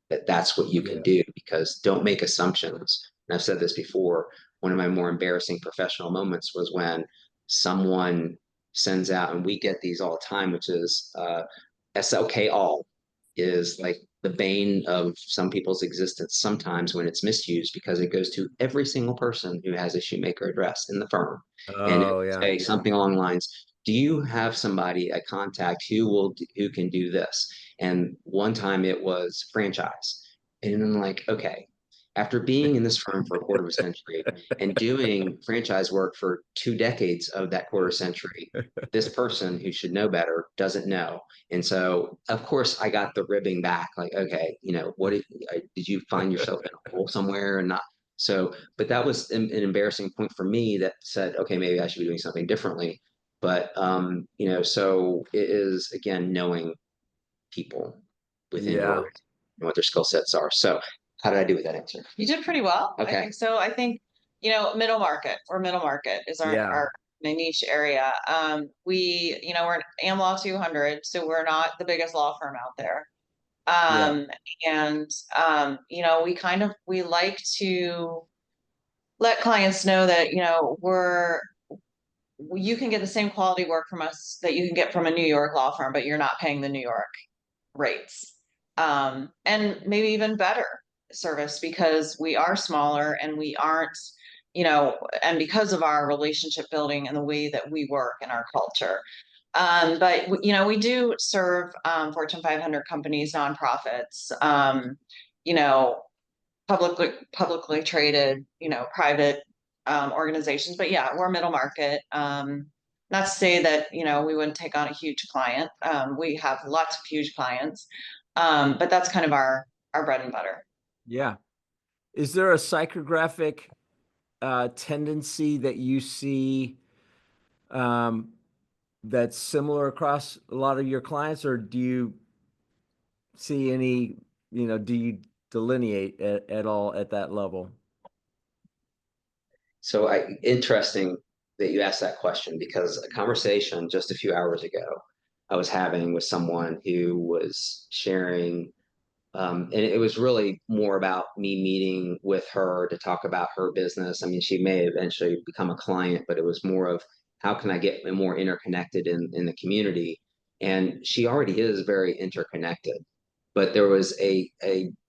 that that's what you can do, because don't make assumptions. And I've said this before, one of my more embarrassing professional moments was when someone sends out, and we get these all the time, which is SLK all is like the bane of some people's existence sometimes when it's misused, because it goes to every single person who has a Shumaker address in the firm. And it will say something along the lines, do you have somebody, a contact who can do this? And one time it was franchise. And I'm like, okay, after being in this firm for a quarter of a century and doing franchise work for 2 decades of that quarter century, this person who should know better doesn't know. And so, of course, I got the ribbing back, like, okay, what did you find yourself in a hole somewhere and not? So, but that was an embarrassing point for me that said, okay, maybe I should be doing something differently. But, so it is, again, knowing people within your and what their skill sets are. So how did I do with that answer? You did pretty well. Okay. I think so. I think, middle market is our niche area. We're an AmLaw 200, so we're not the biggest law firm out there. And, we like to let clients know that, you can get the same quality work from us that you can get from a New York law firm, but you're not paying the New York rates. And maybe even better service, because we are smaller and we aren't, and because of our relationship building and the way that we work and our culture. But we do serve Fortune 500 companies, nonprofits, publicly traded, private organizations. But yeah, we're middle market. Not to say that we wouldn't take on a huge client. We have lots of huge clients, but that's kind of our bread and butter. Yeah. Is there a psychographic tendency that you see that's similar across a lot of your clients, or do you see any, do you delineate at all at that level? So interesting that you asked that question, because a conversation just a few hours ago I was having with someone who was sharing, and it was really more about me meeting with her to talk about her business. I mean, she may eventually become a client, but it was more of how can I get more interconnected in the community? And she already is very interconnected, but there was a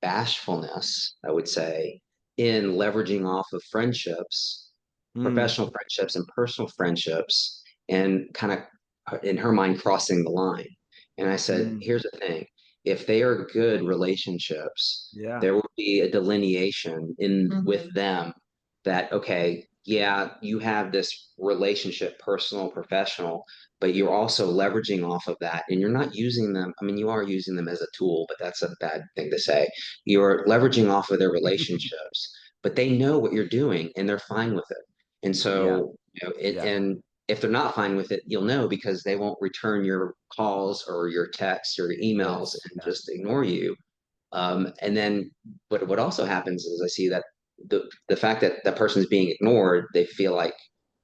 bashfulness, I would say, in leveraging off of friendships, professional friendships and personal friendships, and kind of in her mind crossing the line. And I said, here's the thing. If they are good relationships, there will be a delineation with them that, okay, yeah, you have this relationship, personal, professional, but you're also leveraging off of that, and you're not using them. I mean, you are using them as a tool, but that's a bad thing to say. You're leveraging off of their relationships, but they know what you're doing and they're fine with it. And so, and if they're not fine with it, you'll know because they won't return your calls or your texts or emails Yes. and Yeah. just ignore you. And then what also happens is I see that the fact that that person's being ignored, they feel like,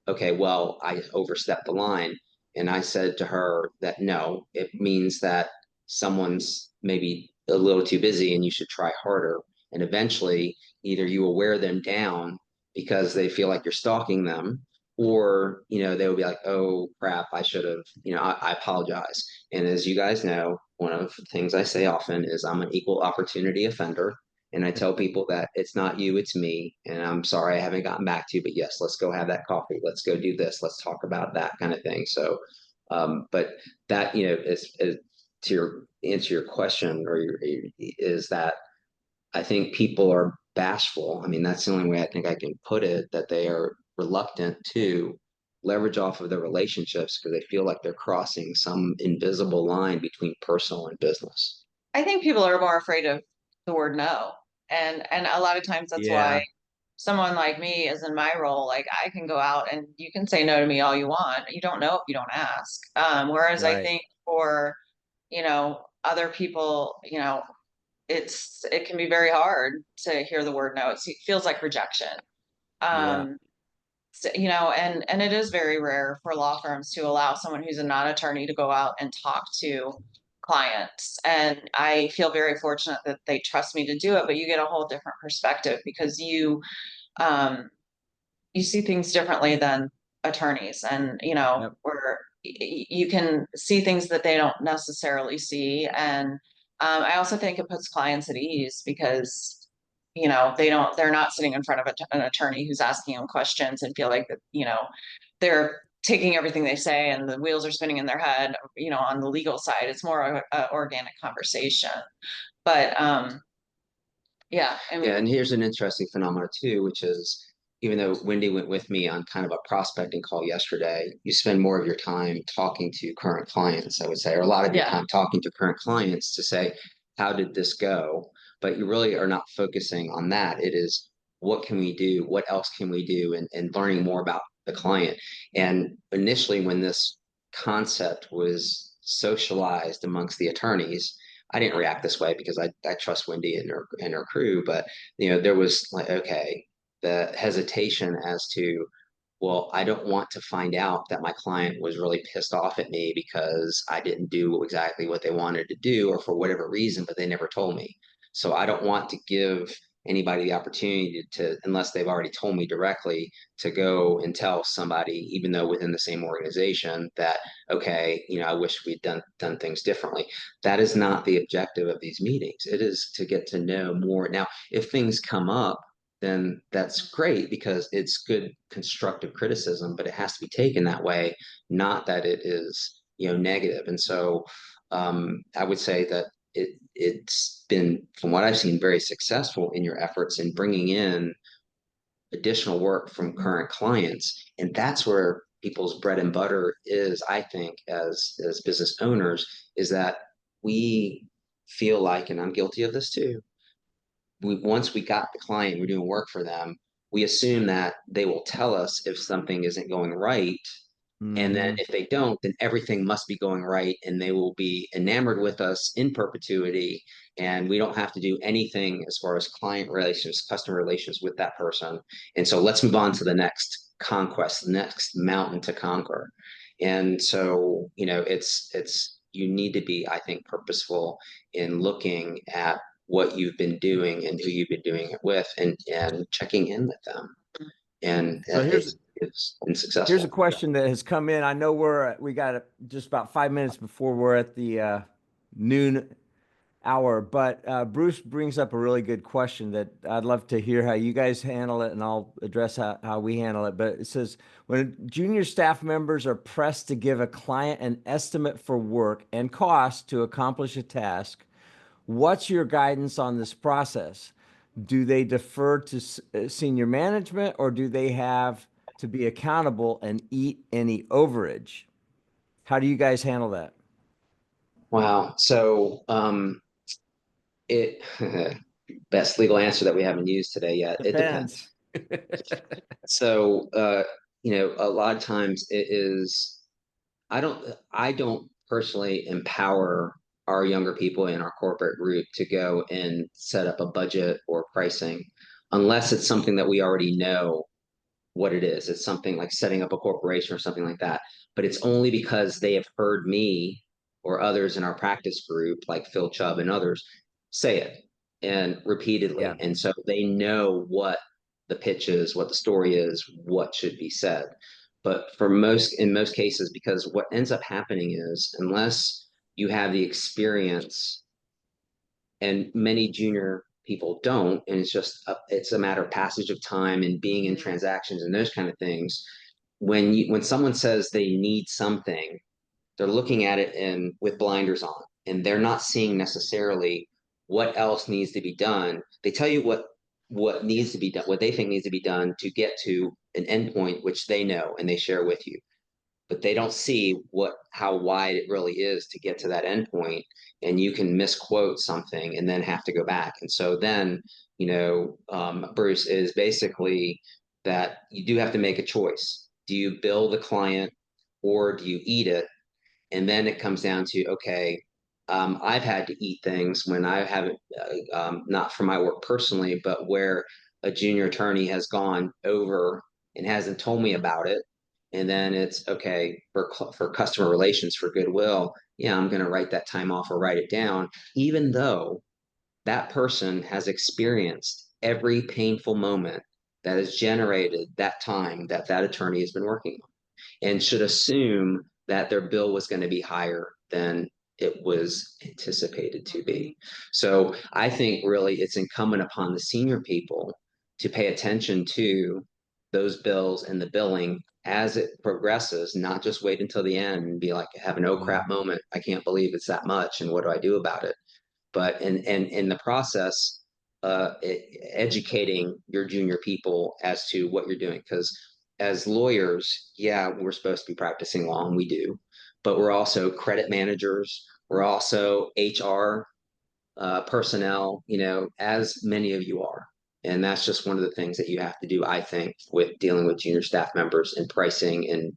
okay, well, I overstepped the line. And I said to her that no, it means that someone's maybe a little too busy and you should try harder. And eventually, either you will wear them down because they feel like you're stalking them, or they will be like, oh crap, I should have, I apologize. And as you guys know, one of the things I say often is I'm an equal opportunity offender. And I tell people that it's not you, it's me. And I'm sorry I haven't gotten back to you, but yes, let's go have that coffee. Let's go do this. Let's talk about that kind of thing. So, but that, is to answer your question, is that I think people are bashful. I mean, that's the only way I think I can put it, that they are reluctant to leverage off of their relationships because they feel like they're crossing some invisible line between personal and business. I think people are more afraid of the word no. And a lot of times that's why Yeah. someone like me is in my role. Like I can go out and you can say no to me all you want. You don't know if you don't ask. Whereas I Right. think for, other people, it can be very hard to hear the word no. It feels like rejection. Yeah. Um, and it is very rare for law firms to allow someone who's a non-attorney to go out and talk to clients. And I feel very fortunate that they trust me to do it, but you get a whole different perspective because um, you see things differently than attorneys, and Yep. where you can see things that they don't necessarily see. And I also think it puts clients at ease because they're not sitting in front of an attorney who's asking them questions and feel like that they're taking everything they say and the wheels are spinning in their head. On the legal side, it's more of a organic conversation. But yeah, I Yeah, mean, and here's an interesting phenomenon too, which is even though Wendy went with me on kind of a prospecting call yesterday, you spend more of your time talking to current clients, I would say, or a lot of your yeah. time talking to current clients to say, how did this go? But you really are not focusing on that. It is, what can we do? What else can we do? And learning more about the client. And initially, when this concept was socialized amongst the attorneys, I didn't react this way because I trust Wendy and her crew, but there was like, okay, the hesitation as to, well, I don't want to find out that my client was really pissed off at me because I didn't do exactly what they wanted to do or for whatever reason, but they never told me. So I don't want to give anybody the opportunity to, unless they've already told me directly, to go and tell somebody, even though within the same organization, that, okay, I wish we'd done things differently. That is not the objective of these meetings. It is to get to know more. Now, if things come up, then that's great because it's good constructive criticism, but it has to be taken that way, not that it is, negative. And so I would say that it's been, from what I've seen, very successful in your efforts in bringing in additional work from current clients. And that's where people's bread and butter is, I think, as business owners, is that we feel like, and I'm guilty of this too, once we got the client, we're doing work for them, we assume that they will tell us if something isn't going right. And then Hmm. if they don't, then everything must be going right and they will be enamored with us in perpetuity. And we don't have to do anything as far as client relations, customer relations with that person. And so let's move on to the next conquest, the next mountain to conquer. And so, you need to be, I think, purposeful in looking at what you've been doing and who you've been doing it with, and checking in with them. And So it's been here's a successful. question that has come in. I know we got just about 5 minutes before we're at the noon hour, but Bruce brings up a really good question that I'd love to hear how you guys handle it, and I'll address how we handle it. But it says, when junior staff members are pressed to give a client an estimate for work and cost to accomplish a task, what's your guidance on this process? Do they defer to senior management, or do they have to be accountable and eat any overage? How do you guys handle that? Wow. So, it best legal answer that we haven't used today yet. It Depends. depends. So, a lot of times it is, I don't personally empower our younger people in our corporate group to go and set up a budget or pricing unless it's something that we already know what it is. It's something like setting up a corporation or something like that. But it's only because they have heard me or others in our practice group, like Phil Chubb and others, say it and repeatedly. Yeah. And so they know what the pitch is, what the story is, what should be said. But in most cases, because what ends up happening is unless you have the experience, and many junior people don't, and it's a matter of passage of time and being in transactions and those kind of things. When someone says they need something, they're looking at it with blinders on, and they're not seeing necessarily what else needs to be done. They tell you what needs to be done, what they think needs to be done to get to an endpoint which they know and they share with you, but they don't see how wide it really is to get to that endpoint. And you can misquote something and then have to go back. And so then, Bruce, is basically that you do have to make a choice. Do you bill the client or do you eat it? And then it comes down to, okay, I've had to eat things when I haven't, not for my work personally, but where a junior attorney has gone over and hasn't told me about it. And then it's okay for customer relations, for goodwill. Yeah, I'm going to write that time off or write it down, even though that person has experienced every painful moment that has generated that time that that attorney has been working on, and should assume that their bill was going to be higher than it was anticipated to be. So I think really it's incumbent upon the senior people to pay attention to those bills and the billing as it progresses, not just wait until the end and be like, have an oh crap moment. I can't believe it's that much. And what do I do about it? But in the process, educating your junior people as to what you're doing. Because as lawyers, yeah, we're supposed to be practicing law, and we do, but we're also credit managers. We're also HR personnel, as many of you are. And that's just one of the things that you have to do, I think, with dealing with junior staff members and pricing and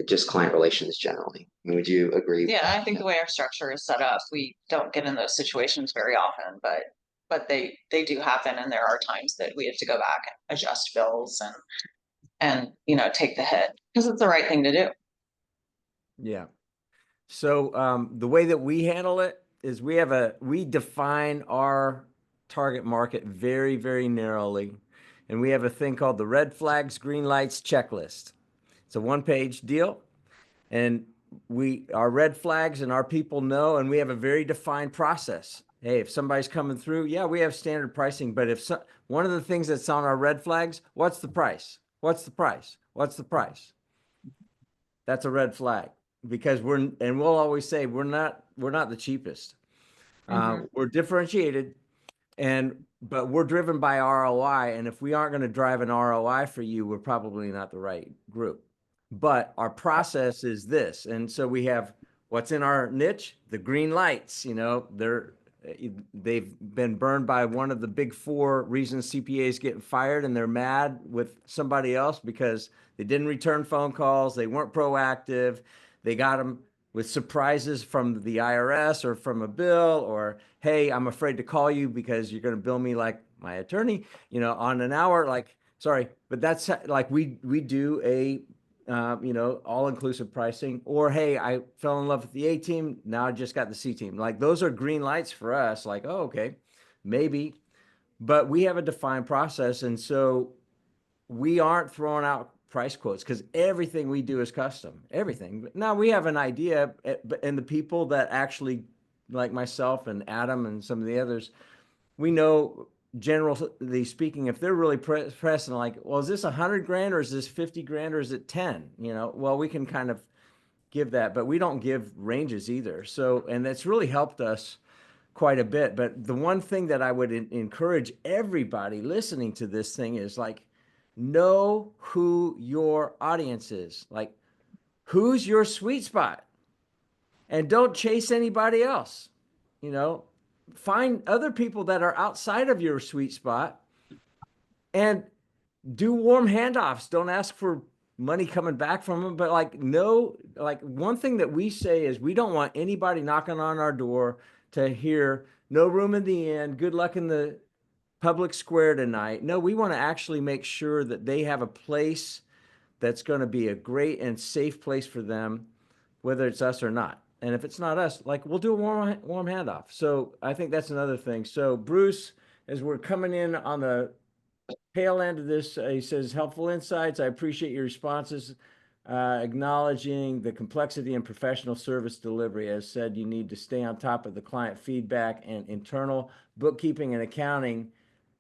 just client relations generally. Would you agree? Yeah, I think the way our structure is set up, we don't get in those situations very often, but they do happen, and there are times that we have to go back and adjust bills and take the hit because it's the right thing to do. Yeah. So the way that we handle it is we define our target market very, very narrowly. And we have a thing called the red flags, green lights checklist. It's a one-page deal. And our red flags and our people know, and we have a very defined process. Hey, if somebody's coming through, yeah, we have standard pricing. But one of the things that's on our red flags, what's the price? What's the price? What's the price? That's a red flag, because we'll always say we're not the cheapest. We're differentiated, but we're driven by ROI. And if we aren't going to drive an ROI for you, we're probably not the right group. But our process is this. And so we have what's in our niche, the green lights, they've been burned by one of the big 4 reasons CPAs getting fired, and they're mad with somebody else because they didn't return phone calls. They weren't proactive. They got them with surprises from the IRS or from a bill, or, hey, I'm afraid to call you because you're going to bill me like my attorney, on an hour. Like, sorry, but that's like we do a all-inclusive pricing. Or, hey, I fell in love with the A team, now I just got the C team. Like, those are green lights for us. Like, oh, okay, maybe. But we have a defined process, and so we aren't throwing out price quotes because everything we do is custom. Everything. Now we have an idea, and the people that actually, like myself and Adam and some of the others, we know, generally speaking, if they're really pressing, like, well, is this 100 grand or is this 50 grand or is it 10? Well, we can kind of give that, but we don't give ranges either. So, and that's really helped us quite a bit. But the one thing that I would encourage everybody listening to this thing is, like, know who your audience is. Like, who's your sweet spot? And don't chase anybody else. Find other people that are outside of your sweet spot and do warm handoffs. Don't ask for money coming back from them. But like, no, like one thing that we say is we don't want anybody knocking on our door to hear no room in the inn, good luck in the public square tonight. No, we want to actually make sure that they have a place that's going to be a great and safe place for them, whether it's us or not. And if it's not us, like we'll do a warm handoff. So I think that's another thing. So Bruce, as we're coming in on the tail end of this, he says, helpful insights. I appreciate your responses, acknowledging the complexity and professional service delivery. As said, you need to stay on top of the client feedback and internal bookkeeping and accounting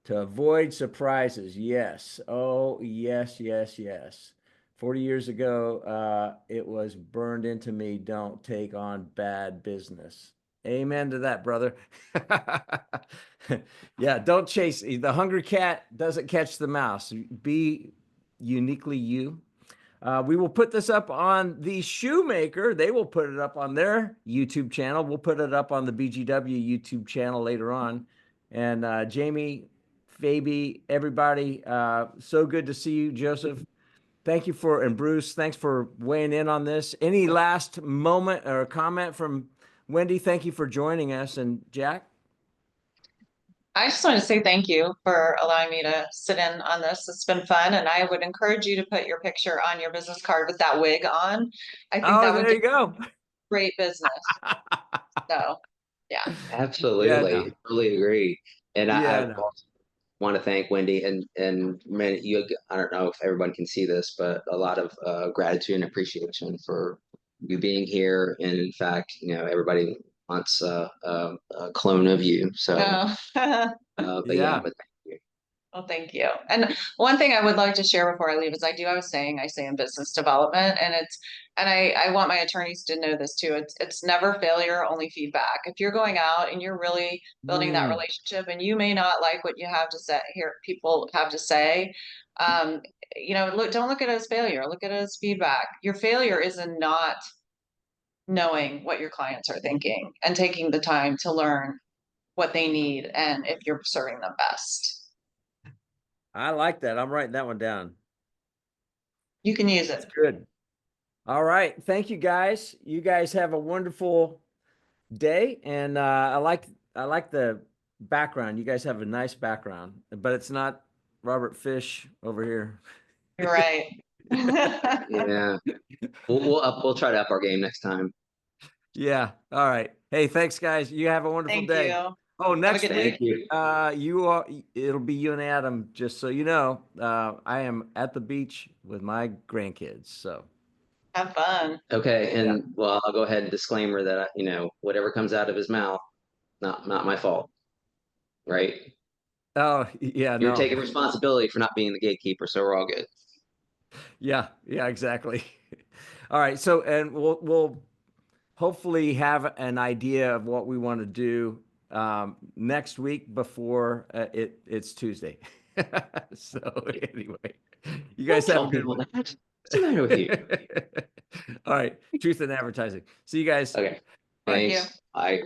to avoid surprises. Yes. Oh, yes, yes, yes. 40 years ago, it was burned into me. Don't take on bad business. Amen to that, brother. Yeah, don't chase. The hungry cat doesn't catch the mouse. Be uniquely you. We will put this up on the Shoemaker. They will put it up on their YouTube channel. We'll put it up on the BGW YouTube channel later on. And Jamie, Fabi, everybody, so good to see you, Joseph. Thank you and Bruce, thanks for weighing in on this. Any last moment or comment from Wendy? Thank you for joining us. And Jack? I just want to say thank you for allowing me to sit in on this. It's been fun, and I would encourage you to put your picture on your business card with that wig on. I think that would There do you go. great business. So, yeah. Yeah, Absolutely, no. totally agree. And I Yeah, no. also want to thank Wendy and man, you. I don't know if everyone can see this, but a lot of gratitude and appreciation for you being here. And in fact, everybody wants a clone of you. So, Oh. but yeah, Yeah. but thank you. Well, thank you. And one thing I would like to share before I leave is I say in business development, and I want my attorneys to know this too. It's never failure, only feedback. If you're going out and you're really building that Mm. relationship and you may not like what you have to say, hear people have to say, um, don't look at it as failure, look at it as feedback. Your failure is in not knowing what your clients are thinking and taking the time to learn what they need and if you're serving them best. I like that. I'm writing that one down. You can use That's it. good. All right. Thank you guys. You guys have a wonderful day. And I like the background. You guys have a nice background, but it's not Robert Fish over here. You're right. Yeah, we'll try to up our game next time. Yeah. All right. Hey, thanks guys. You have a wonderful Thank day. you. Oh, Have a next good week, day. Thank you. it'll be you and Adam, just so you know. I am at the beach with my grandkids. So Have fun. Okay, yeah. and well, I'll go ahead and disclaimer that whatever comes out of his mouth, not my fault, right? Oh, yeah, You're no. taking responsibility for not being the gatekeeper, so we're all good. Yeah, yeah, exactly. All right. So, and we'll hopefully have an idea of what we want to do next week before it's Tuesday. So anyway, you Don't guys have a tell good people one. that. What's the matter with you? All right. Truth in advertising. See you guys. Okay, Thank you. thanks. Bye.